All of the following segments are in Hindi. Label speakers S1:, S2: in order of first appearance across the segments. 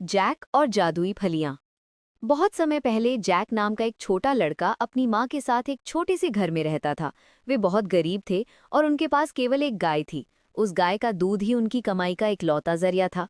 S1: जैक और जादुई फलियां। बहुत समय पहले जैक नाम का एक छोटा लड़का अपनी माँ के साथ एक छोटे से घर में रहता था। वे बहुत गरीब थे और उनके पास केवल एक गाय थी। उस गाय का दूध ही उनकी कमाई का इकलौता जरिया था।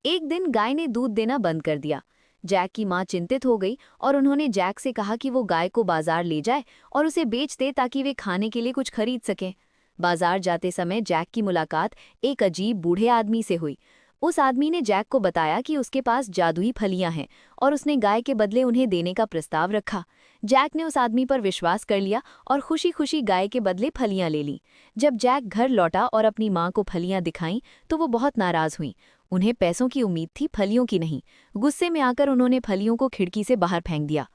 S1: एक दिन गाय ने दूध देना बंद कर दिया। जैक की माँ चिंतित हो गई और उन्होंने जैक से कहा कि वो गाय को बाजार ले जाए और उसे बेच दे ताकि वे खाने के लिए कुछ खरीद सकें। बाजार जाते समय जैक की मुलाकात एक अजीब बूढ़े आदमी से हुई। उस आदमी ने जैक को बताया कि उसके पास जादुई फलियां हैं और उसने गाय के बदले उन्हें देने का प्रस्ताव रखा। जैक ने उस आदमी पर विश्वास कर लिया और खुशी खुशी गाय के बदले फलियां ले लीं। जब जैक घर लौटा और अपनी माँ को फलियां दिखाईं तो वो बहुत नाराज हुई। उन्हें पैसों की उम्मीद थी, फलियों की नहीं। गुस्से में आकर उन्होंने फलियों को खिड़की से बाहर फेंक दिया।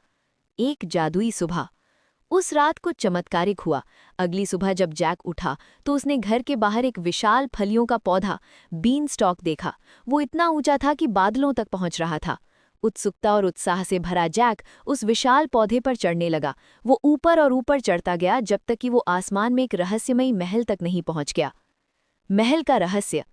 S1: एक जादुई सुबह। उस रात कुछ चमत्कारिक हुआ। अगली सुबह जब जैक उठा तो उसने घर के बाहर एक विशाल फलियों का पौधा बीन स्टॉक देखा। वो इतना ऊंचा था कि बादलों तक पहुंच रहा था। उत्सुकता और उत्साह से भरा जैक उस विशाल पौधे पर चढ़ने लगा। वो ऊपर और ऊपर चढ़ता गया जब तक कि वो आसमान में एक रहस्यमयी महल तक नहीं पहुंच गया। महल का रहस्य।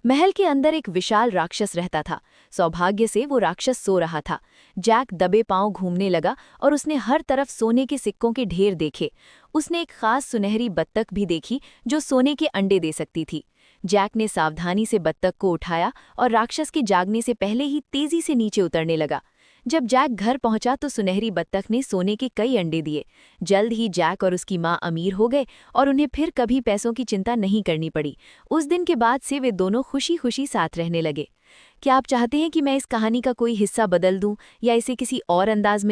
S1: महल के अंदर एक विशाल राक्षस रहता था। सौभाग्य से वो राक्षस सो रहा था। जैक दबे पांव घूमने लगा और उसने हर तरफ सोने के सिक्कों के ढेर देखे। उसने एक खास सुनहरी बत्तख भी देखी जो सोने के अंडे दे सकती थी। जैक ने सावधानी से बत्तख को उठाया और राक्षस के जागने से पहले ही तेजी से नीचे उतरने लगा। जब जैक घर पहुंचा तो सुनहरी बत्तख ने सोने के कई अंडे दिए। जल्द ही जैक और उसकी माँ अमीर हो गए और उन्हें फिर कभी पैसों की चिंता नहीं करनी पड़ी। उस दिन के बाद से वे दोनों खुशी खुशी साथ रहने लगे। क्या आप चाहते हैं कि मैं इस कहानी का कोई हिस्सा बदल दूं या इसे किसी और अंदाज में